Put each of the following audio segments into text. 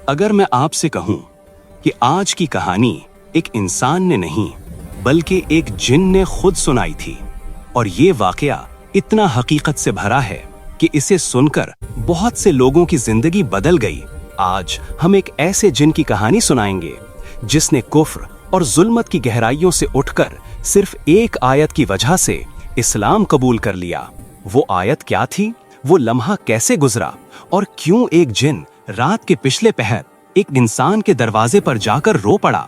अगर मैं आपसे कहूं कि आज की कहानी एक इंसान ने नहीं बल्कि एक जिन ने खुद सुनाई थी और ये वाकया इतना हकीकत से भरा है कि इसे सुनकर बहुत से लोगों की जिंदगी बदल गई। आज हम एक ऐसे जिन की कहानी सुनाएंगे जिसने कुफ्र और जुल्मत की गहराइयों से उठकर सिर्फ एक आयत की वजह से इस्लाम कबूल कर लिया। वो आयत क्या थी, वो लम्हा कैसे गुजरा और क्यों एक जिन रात के पिछले पहर एक इंसान के दरवाजे पर जाकर रो पड़ा।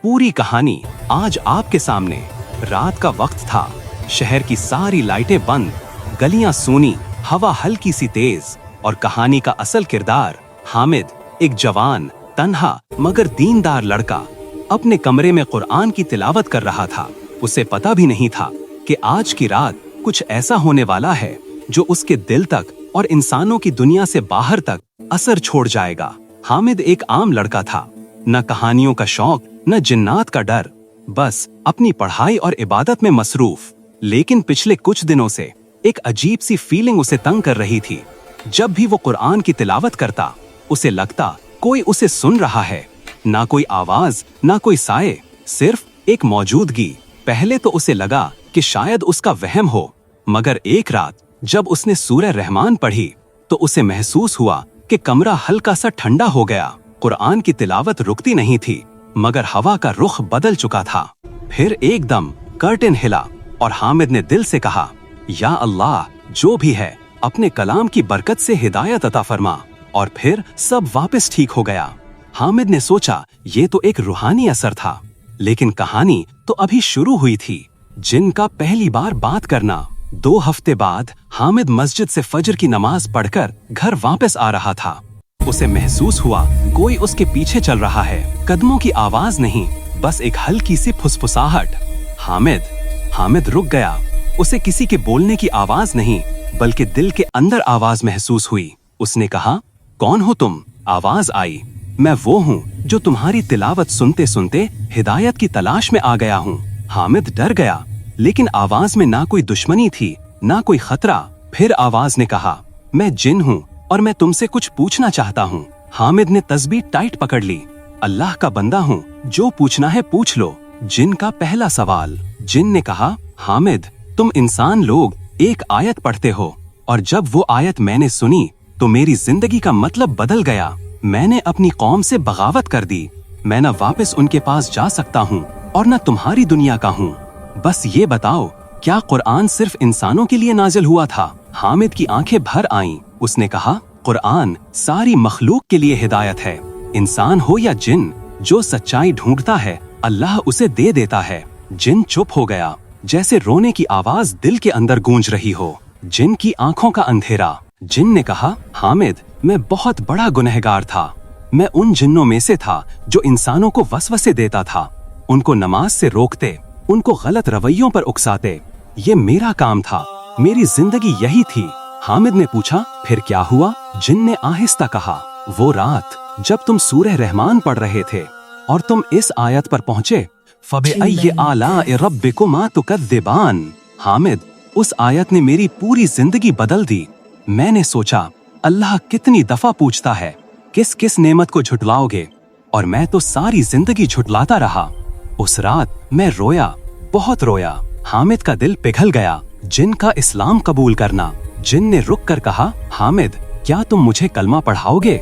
पूरी कहानी आज आपके सामने। रात का वक्त था, शहर की सारी लाइटें बंद, गलियां सूनी, हवा हल्की सी तेज और कहानी का असल किरदार हामिद, एक जवान, तन्हा मगर दीनदार लड़का अपने कमरे में कुरान की तिलावत कर रहा था। उसे पता भी नहीं था कि आज की रात कुछ ऐसा होने वाला है जो उसके दिल तक और इंसानों की दुनिया से बाहर तक असर छोड़ जाएगा। हामिद एक आम लड़का था, न कहानियों का शौक न जिन्नात का डर, बस अपनी पढ़ाई और इबादत में मसरूफ। लेकिन पिछले कुछ दिनों से एक अजीब सी फीलिंग उसे तंग कर रही थी। जब भी वो कुरान की तिलावत करता उसे लगता कोई उसे सुन रहा है। ना कोई आवाज, ना कोई साए, सिर्फ एक मौजूदगी। पहले तो उसे लगा कि शायद उसका वहम हो, मगर एक रात जब उसने सूरह रहमान पढ़ी तो उसे महसूस हुआ कि कमरा हल्का सा ठंडा हो गया। कुरान की तिलावत रुकती नहीं थी मगर हवा का रुख बदल चुका था। फिर एकदम कर्टेन हिला और हामिद ने दिल से कहा, या अल्लाह, जो भी है अपने कलाम की बरकत से हिदायत अता फरमा। और फिर सब वापस ठीक हो गया। हामिद ने सोचा ये तो एक रूहानी असर था, लेकिन कहानी तो अभी शुरू हुई थी। जिन का पहली बार बात करना। 2 हफ्ते बाद हामिद मस्जिद से फजर की नमाज पढ़कर घर वापस आ रहा था। उसे महसूस हुआ कोई उसके पीछे चल रहा है। कदमों की आवाज नहीं, बस एक हल्की सी फुसफुसाहट। हामिद रुक गया। उसे किसी के बोलने की आवाज नहीं बल्कि दिल के अंदर आवाज महसूस हुई। उसने कहा, कौन हो तुम? आवाज आई, मैं वो हूँ जो तुम्हारी तिलावत सुनते सुनते हिदायत की तलाश में आ गया हूँ। हामिद डर गया, लेकिन आवाज में ना कोई दुश्मनी थी ना कोई खतरा। फिर आवाज ने कहा, मैं जिन हूँ और मैं तुमसे कुछ पूछना चाहता हूँ। हामिद ने तस्बीह टाइट पकड़ ली। अल्लाह का बंदा हूँ, जो पूछना है पूछ लो। जिन का पहला सवाल। जिन ने कहा, हामिद, तुम इंसान लोग एक आयत पढ़ते हो और जब वो आयत मैंने सुनी तो मेरी जिंदगी का मतलब बदल गया। मैंने अपनी कौम से बगावत कर दी। मैं न वापस उनके पास जा सकता हूँ और न तुम्हारी दुनिया का हूँ। बस ये बताओ, क्या कुरान सिर्फ इंसानों के लिए नाजिल हुआ था? हामिद की आंखें भर आईं। उसने कहा, कुरान सारी मखलूक के लिए हिदायत है। इंसान हो या जिन, जो सच्चाई ढूंढता है अल्लाह उसे दे देता है। जिन चुप हो गया, जैसे रोने की आवाज दिल के अंदर गूंज रही हो। जिन की आंखों का अंधेरा। जिन ने कहा, हामिद, मैं बहुत बड़ा गुनहगार था। मैं उन जिन्नों में से था जो इंसानों को वसवसे देता था, उनको नमाज से रोकते, उनको गलत रवैयों पर उकसाते। ये मेरा काम था, मेरी जिंदगी यही थी। हामिद ने पूछा, फिर क्या हुआ? जिन ने आहिस्ता कहा, वो रात जब तुम सूरह रहमान पढ़ रहे थे और तुम इस आयत पर पहुंचे, फबिअय्यि आलाइ रब्बिकुमा तुकज़्ज़िबान। हामिद, उस आयत ने मेरी पूरी जिंदगी बदल दी। मैंने सोचा, अल्लाह कितनी दफा पूछता है, किस किस नेमत को झुटलाओगे, और मैं तो सारी जिंदगी झुटलाता रहा। उस रात मैं रोया, बहुत रोया। हामिद का दिल पिघल गया। जिन का इस्लाम कबूल करना। जिन ने रुक कर कहा, हामिद, क्या तुम मुझे कलमा पढ़ाओगे?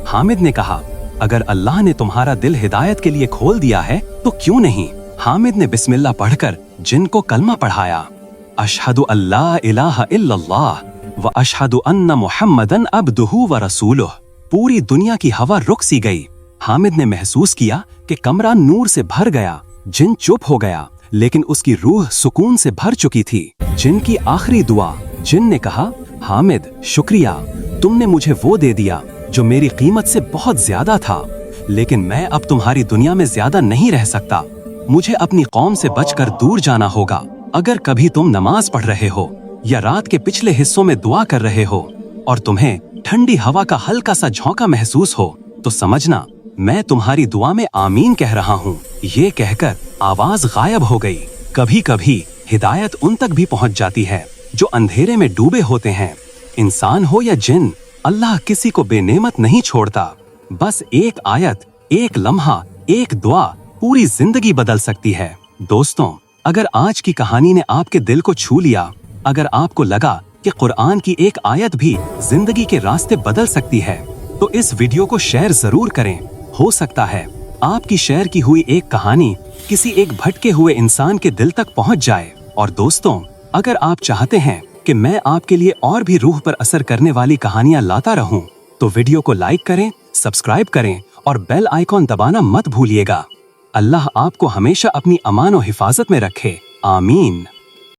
हामिद ने कहा, अगर अल्लाह ने तुम्हारा दिल हिदायत के लिए खोल दिया है तो क्यों नहीं। हामिद ने बिस्मिल्लाह पढ़कर जिन को कलमा पढ़ाया। अशहदु अल्ला इलाहा इल्लल्लाह व अशहदु अन्ना मुहम्मदन अब्दुहु व रसूलुह। पूरी दुनिया की हवा रुक सी गई। हामिद ने महसूस किया कि कमरा नूर से भर गया। जिन चुप हो गया, लेकिन उसकी रूह सुकून से भर चुकी थी। जिन की आखिरी दुआ। जिन ने कहा, हामिद, शुक्रिया, तुमने मुझे वो दे दिया जो मेरी कीमत से बहुत ज्यादा था, लेकिन मैं अब तुम्हारी दुनिया में ज्यादा नहीं रह सकता। मुझे अपनी कौम से बचकर दूर जाना होगा। अगर कभी तुम नमाज पढ़ रहे हो या रात के पिछले हिस्सों में दुआ कर रहे हो और तुम्हें ठंडी हवा का हल्का सा झोंका महसूस हो तो समझना मैं तुम्हारी दुआ में आमीन कह रहा हूँ। ये कहकर आवाज गायब हो गई। कभी कभी हिदायत उन तक भी पहुँच जाती है जो अंधेरे में डूबे होते हैं। इंसान हो या जिन, अल्लाह किसी को बेनेमत नहीं छोड़ता, बस एक आयत, एक लम्हा, एक दुआ पूरी जिंदगी बदल सकती है। दोस्तों, अगर आज की कहानी ने आपके दिल को छू लिया, अगर आपको लगा कि कुरान की एक आयत भी जिंदगी के रास्ते बदल सकती है, तो इस वीडियो को शेयर जरूर करें। हो सकता है आपकी शेयर की हुई एक कहानी किसी एक भटके हुए इंसान के दिल तक पहुंच जाए। और दोस्तों, अगर आप चाहते हैं कि मैं आपके लिए और भी रूह पर असर करने वाली कहानियां लाता रहूं, तो वीडियो को लाइक करें, सब्सक्राइब करें और बेल आइकॉन दबाना मत भूलिएगा। अल्लाह आपको हमेशा अपनी अमान और हिफाजत में रखे। आमीन।